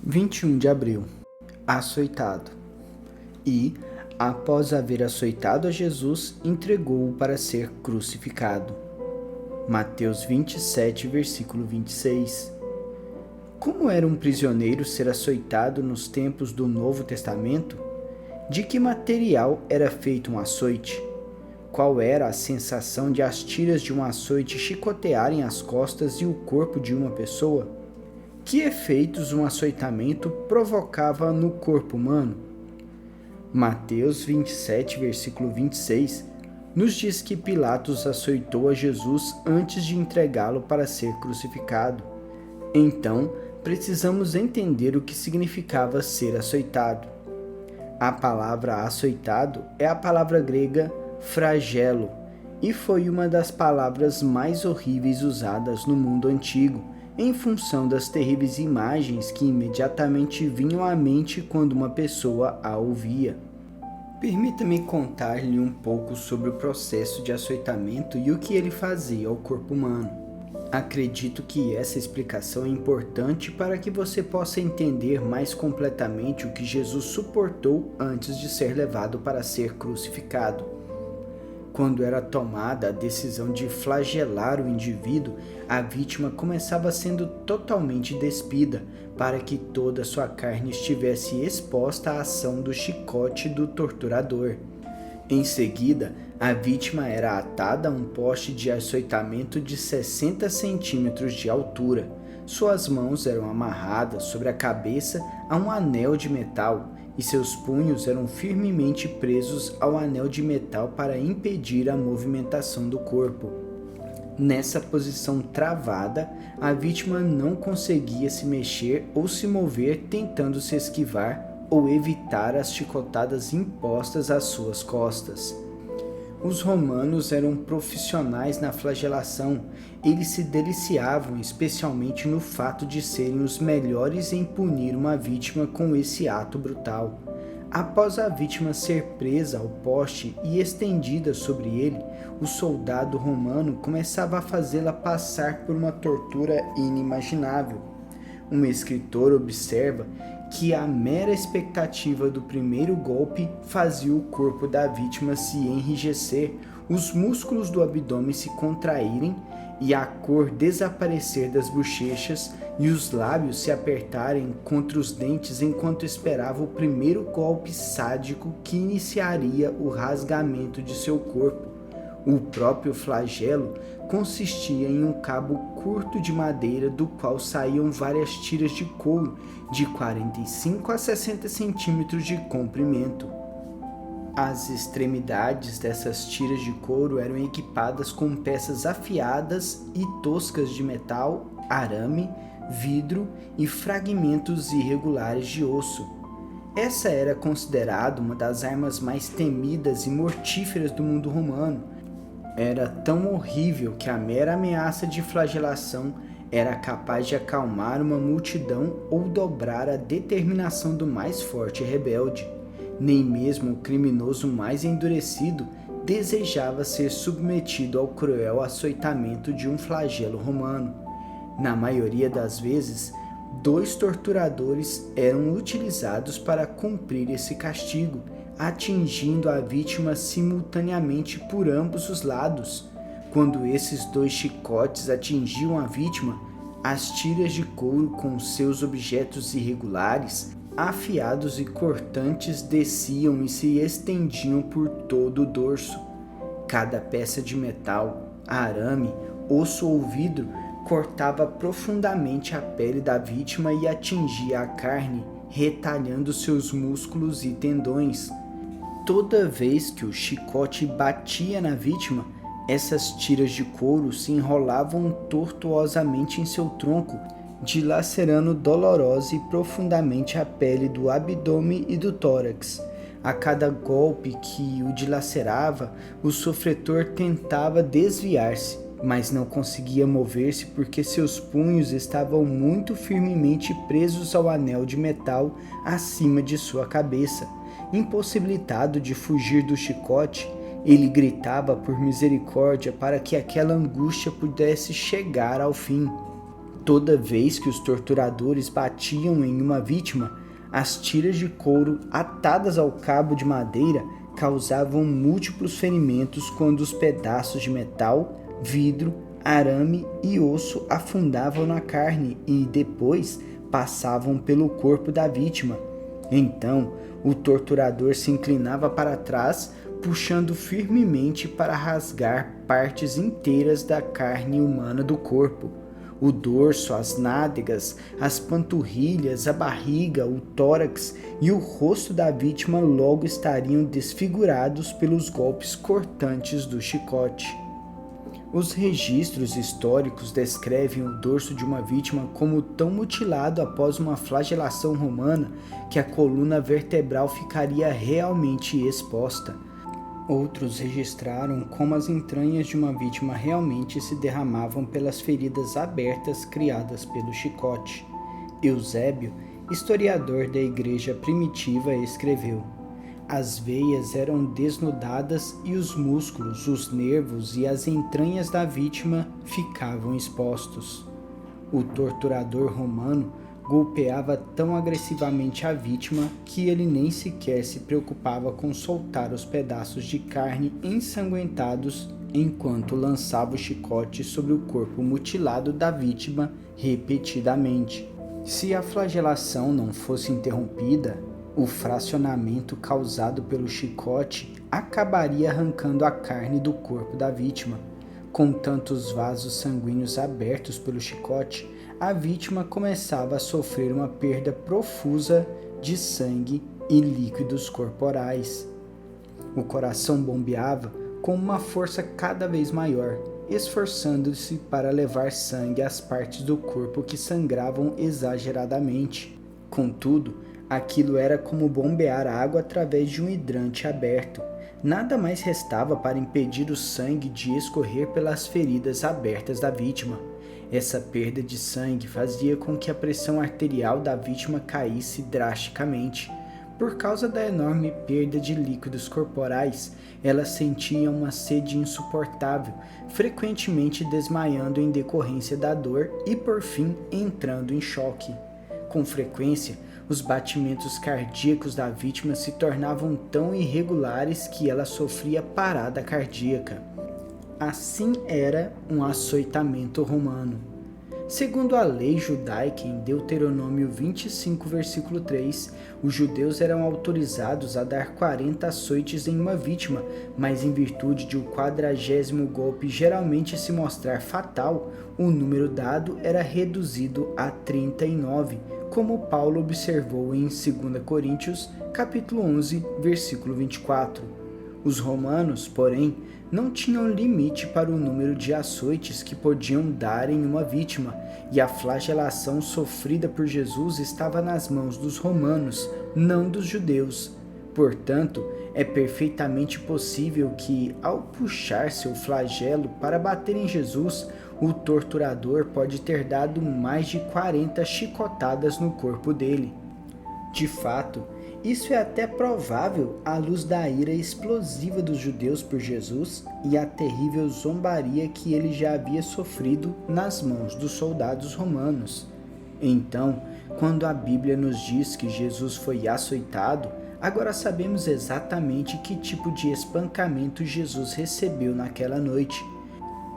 21 de abril. Açoitado. E, após haver açoitado a Jesus, entregou-o para ser crucificado. Mateus 27, versículo 26. Como era um prisioneiro ser açoitado nos tempos do Novo Testamento? De que material era feito um açoite? Qual era a sensação de as tiras de um açoite chicotearem as costas e o corpo de uma pessoa? Que efeitos um açoitamento provocava no corpo humano? Mateus 27, versículo 26, nos diz que Pilatos açoitou a Jesus antes de entregá-lo para ser crucificado. Então, precisamos entender o que significava ser açoitado. A palavra açoitado é a palavra grega flagelo e foi uma das palavras mais horríveis usadas no mundo antigo, em função das terríveis imagens que imediatamente vinham à mente quando uma pessoa a ouvia. Permita-me contar-lhe um pouco sobre o processo de açoitamento e o que ele fazia ao corpo humano. Acredito que essa explicação é importante para que você possa entender mais completamente o que Jesus suportou antes de ser levado para ser crucificado. Quando era tomada a decisão de flagelar o indivíduo, a vítima começava sendo totalmente despida, para que toda sua carne estivesse exposta à ação do chicote do torturador. Em seguida, a vítima era atada a um poste de açoitamento de 60 centímetros de altura. Suas mãos eram amarradas sobre a cabeça a um anel de metal e seus punhos eram firmemente presos ao anel de metal para impedir a movimentação do corpo. Nessa posição travada, a vítima não conseguia se mexer ou se mover, tentando se esquivar ou evitar as chicotadas impostas às suas costas. Os romanos eram profissionais na flagelação. Eles se deliciavam especialmente no fato de serem os melhores em punir uma vítima com esse ato brutal. Após a vítima ser presa ao poste e estendida sobre ele, o soldado romano começava a fazê-la passar por uma tortura inimaginável. Um escritor observa que a mera expectativa do primeiro golpe fazia o corpo da vítima se enrijecer, os músculos do abdômen se contraírem e a cor desaparecer das bochechas e os lábios se apertarem contra os dentes enquanto esperava o primeiro golpe sádico que iniciaria o rasgamento de seu corpo. O próprio flagelo consistia em um cabo curto de madeira do qual saíam várias tiras de couro de 45 a 60 centímetros de comprimento. As extremidades dessas tiras de couro eram equipadas com peças afiadas e toscas de metal, arame, vidro e fragmentos irregulares de osso. Essa era considerada uma das armas mais temidas e mortíferas do mundo romano. Era tão horrível que a mera ameaça de flagelação era capaz de acalmar uma multidão ou dobrar a determinação do mais forte rebelde. Nem mesmo o criminoso mais endurecido desejava ser submetido ao cruel açoitamento de um flagelo romano. Na maioria das vezes, 2 torturadores eram utilizados para cumprir esse castigo, atingindo a vítima simultaneamente por ambos os lados. Quando esses 2 chicotes atingiam a vítima, as tiras de couro com seus objetos irregulares, afiados e cortantes desciam e se estendiam por todo o dorso. Cada peça de metal, arame, osso ou vidro cortava profundamente a pele da vítima e atingia a carne, retalhando seus músculos e tendões. Toda vez que o chicote batia na vítima, essas tiras de couro se enrolavam tortuosamente em seu tronco, dilacerando dolorosa e profundamente a pele do abdômen e do tórax. A cada golpe que o dilacerava, o sofredor tentava desviar-se, mas não conseguia mover-se porque seus punhos estavam muito firmemente presos ao anel de metal acima de sua cabeça. Impossibilitado de fugir do chicote, ele gritava por misericórdia para que aquela angústia pudesse chegar ao fim. Toda vez que os torturadores batiam em uma vítima, as tiras de couro atadas ao cabo de madeira causavam múltiplos ferimentos quando os pedaços de metal, vidro, arame e osso afundavam na carne e depois passavam pelo corpo da vítima. Então, o torturador se inclinava para trás, puxando firmemente para rasgar partes inteiras da carne humana do corpo. O dorso, as nádegas, as panturrilhas, a barriga, o tórax e o rosto da vítima logo estariam desfigurados pelos golpes cortantes do chicote. Os registros históricos descrevem o dorso de uma vítima como tão mutilado após uma flagelação romana que a coluna vertebral ficaria realmente exposta. Outros registraram como as entranhas de uma vítima realmente se derramavam pelas feridas abertas criadas pelo chicote. Eusébio, historiador da igreja primitiva, escreveu: as veias eram desnudadas e os músculos, os nervos e as entranhas da vítima ficavam expostos. O torturador romano golpeava tão agressivamente a vítima que ele nem sequer se preocupava com soltar os pedaços de carne ensanguentados enquanto lançava o chicote sobre o corpo mutilado da vítima repetidamente. Se a flagelação não fosse interrompida, o fracionamento causado pelo chicote acabaria arrancando a carne do corpo da vítima. Com tantos vasos sanguíneos abertos pelo chicote, a vítima começava a sofrer uma perda profusa de sangue e líquidos corporais. O coração bombeava com uma força cada vez maior, esforçando-se para levar sangue às partes do corpo que sangravam exageradamente. Contudo, aquilo era como bombear água através de um hidrante aberto. Nada mais restava para impedir o sangue de escorrer pelas feridas abertas da vítima. Essa perda de sangue fazia com que a pressão arterial da vítima caísse drasticamente. Por causa da enorme perda de líquidos corporais, ela sentia uma sede insuportável, frequentemente desmaiando em decorrência da dor e, por fim, entrando em choque. Com frequência, os batimentos cardíacos da vítima se tornavam tão irregulares que ela sofria parada cardíaca. Assim era um açoitamento romano. Segundo a lei judaica, em Deuteronômio 25, versículo 3, os judeus eram autorizados a dar 40 açoites em uma vítima, mas em virtude de o 40º golpe geralmente se mostrar fatal, o número dado era reduzido a 39, como Paulo observou em 2 Coríntios, capítulo 11, versículo 24. Os romanos, porém, não tinham limite para o número de açoites que podiam dar em uma vítima, e a flagelação sofrida por Jesus estava nas mãos dos romanos, não dos judeus. Portanto, é perfeitamente possível que, ao puxar seu flagelo para bater em Jesus, o torturador pode ter dado mais de 40 chicotadas no corpo dele. De fato, isso é até provável à luz da ira explosiva dos judeus por Jesus e a terrível zombaria que ele já havia sofrido nas mãos dos soldados romanos. Então, quando a Bíblia nos diz que Jesus foi açoitado, agora sabemos exatamente que tipo de espancamento Jesus recebeu naquela noite.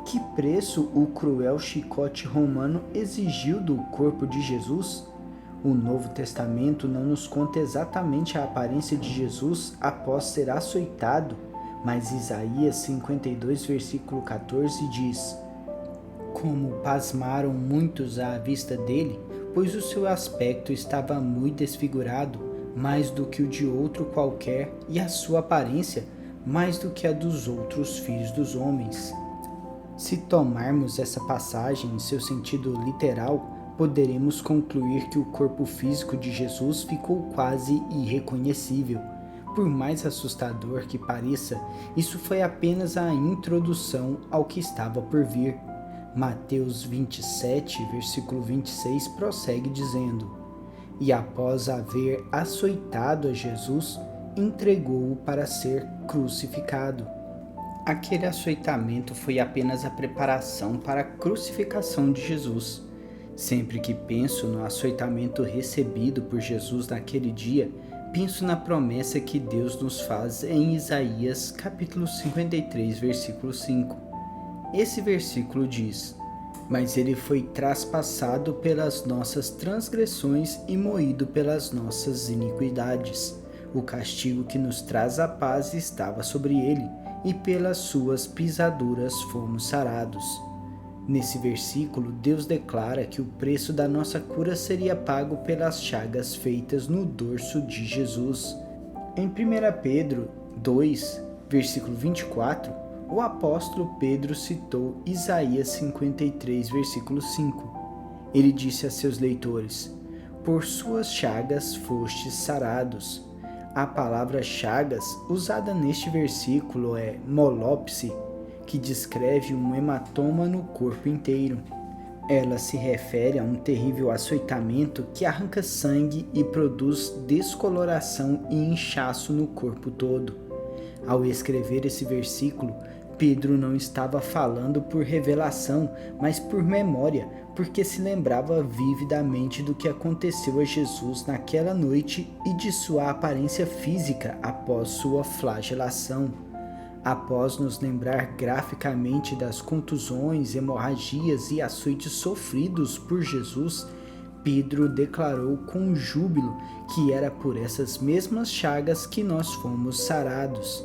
Que preço o cruel chicote romano exigiu do corpo de Jesus? O Novo Testamento não nos conta exatamente a aparência de Jesus após ser açoitado, mas Isaías 52, versículo 14 diz: como pasmaram muitos à vista dele, pois o seu aspecto estava muito desfigurado, mais do que o de outro qualquer, e a sua aparência mais do que a dos outros filhos dos homens. Se tomarmos essa passagem em seu sentido literal, poderemos concluir que o corpo físico de Jesus ficou quase irreconhecível. Por mais assustador que pareça, isso foi apenas a introdução ao que estava por vir. Mateus 27, versículo 26 prossegue dizendo: e após haver açoitado a Jesus, entregou-o para ser crucificado. Aquele açoitamento foi apenas a preparação para a crucificação de Jesus. Sempre que penso no açoitamento recebido por Jesus naquele dia, penso na promessa que Deus nos faz em Isaías capítulo 53, versículo 5. Esse versículo diz: "Mas ele foi traspassado pelas nossas transgressões e moído pelas nossas iniquidades. O castigo que nos traz a paz estava sobre ele, e pelas suas pisaduras fomos sarados." Nesse versículo, Deus declara que o preço da nossa cura seria pago pelas chagas feitas no dorso de Jesus. Em 1 Pedro 2, versículo 24, o apóstolo Pedro citou Isaías 53, versículo 5. Ele disse a seus leitores: "Por suas chagas fostes sarados." A palavra chagas, usada neste versículo, é molopse, que descreve um hematoma no corpo inteiro. Ela se refere a um terrível açoitamento que arranca sangue e produz descoloração e inchaço no corpo todo. Ao escrever esse versículo, Pedro não estava falando por revelação, mas por memória, porque se lembrava vividamente do que aconteceu a Jesus naquela noite e de sua aparência física após sua flagelação. Após nos lembrar graficamente das contusões, hemorragias e açoites sofridos por Jesus, Pedro declarou com júbilo que era por essas mesmas chagas que nós fomos sarados.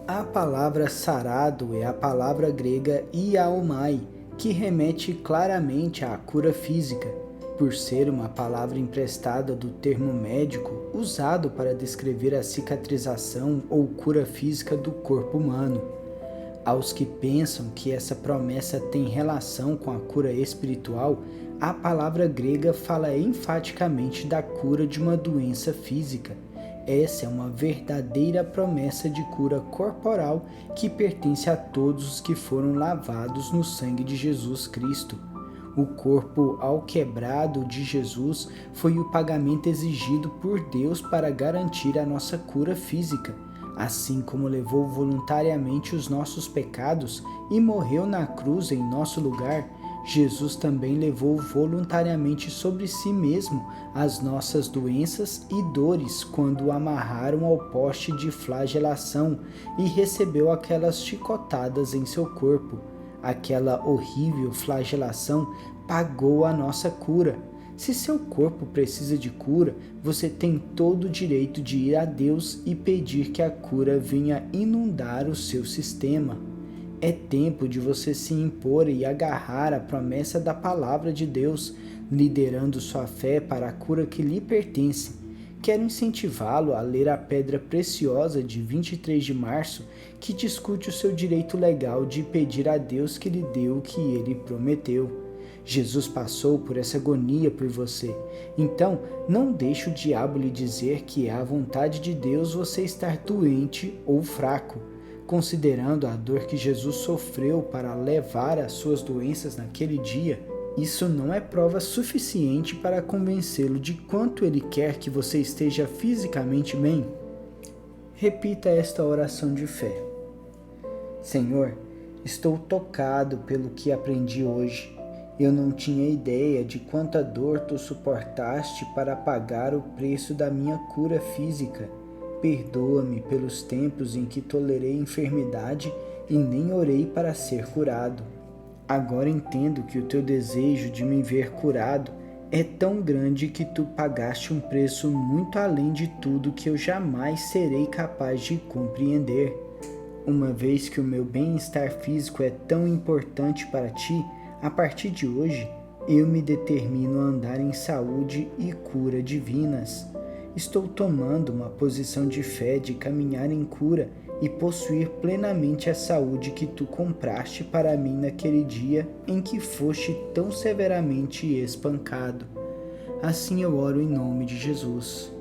A palavra sarado é a palavra grega iaomai, que remete claramente à cura física, por ser uma palavra emprestada do termo médico usado para descrever a cicatrização ou cura física do corpo humano. Aos que pensam que essa promessa tem relação com a cura espiritual, a palavra grega fala enfaticamente da cura de uma doença física. Essa é uma verdadeira promessa de cura corporal que pertence a todos os que foram lavados no sangue de Jesus Cristo. O corpo alquebrado de Jesus foi o pagamento exigido por Deus para garantir a nossa cura física. Assim como levou voluntariamente os nossos pecados e morreu na cruz em nosso lugar, Jesus também levou voluntariamente sobre si mesmo as nossas doenças e dores quando o amarraram ao poste de flagelação e recebeu aquelas chicotadas em seu corpo. Aquela horrível flagelação pagou a nossa cura. Se seu corpo precisa de cura, você tem todo o direito de ir a Deus e pedir que a cura venha inundar o seu sistema. É tempo de você se impor e agarrar a promessa da palavra de Deus, liderando sua fé para a cura que lhe pertence. Quero incentivá-lo a ler a Pedra Preciosa de 23 de março, que discute o seu direito legal de pedir a Deus que lhe dê o que ele prometeu. Jesus passou por essa agonia por você. Então, não deixe o diabo lhe dizer que é a vontade de Deus você estar doente ou fraco. Considerando a dor que Jesus sofreu para levar as suas doenças naquele dia, isso não é prova suficiente para convencê-lo de quanto ele quer que você esteja fisicamente bem. Repita esta oração de fé. Senhor, estou tocado pelo que aprendi hoje. Eu não tinha ideia de quanta dor tu suportaste para pagar o preço da minha cura física. Perdoa-me pelos tempos em que tolerei enfermidade e nem orei para ser curado. Agora entendo que o teu desejo de me ver curado é tão grande que tu pagaste um preço muito além de tudo que eu jamais serei capaz de compreender. Uma vez que o meu bem-estar físico é tão importante para ti, a partir de hoje eu me determino a andar em saúde e cura divinas. Estou tomando uma posição de fé de caminhar em cura e possuir plenamente a saúde que tu compraste para mim naquele dia em que foste tão severamente espancado. Assim eu oro em nome de Jesus.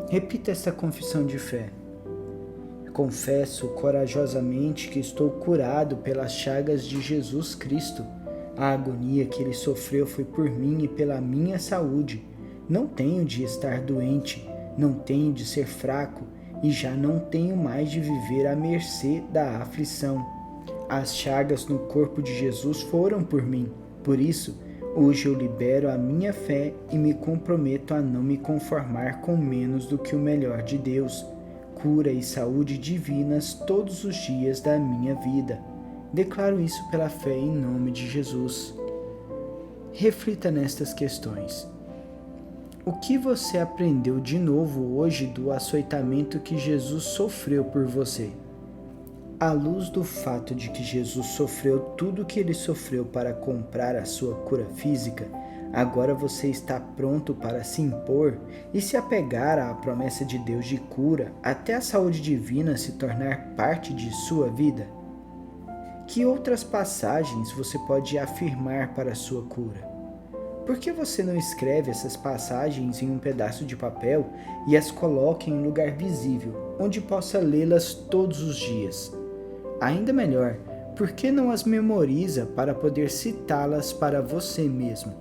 Repita esta confissão de fé. Confesso corajosamente que estou curado pelas chagas de Jesus Cristo. A agonia que ele sofreu foi por mim e pela minha saúde. Não tenho de estar doente, não tenho de ser fraco e já não tenho mais de viver à mercê da aflição. As chagas no corpo de Jesus foram por mim. Por isso, Hoje eu libero a minha fé e me comprometo a não me conformar com menos do que o melhor de Deus. Cura e saúde divinas todos os dias da minha vida. Declaro isso pela fé em nome de Jesus. Reflita nestas questões. O que você aprendeu de novo hoje do açoitamento que Jesus sofreu por você? À luz do fato de que Jesus sofreu tudo o que ele sofreu para comprar a sua cura física, agora você está pronto para se impor e se apegar à promessa de Deus de cura até a saúde divina se tornar parte de sua vida? Que outras passagens você pode afirmar para a sua cura? Por que você não escreve essas passagens em um pedaço de papel e as coloca em um lugar visível, onde possa lê-las todos os dias? Ainda melhor, por que não as memoriza para poder citá-las para você mesmo?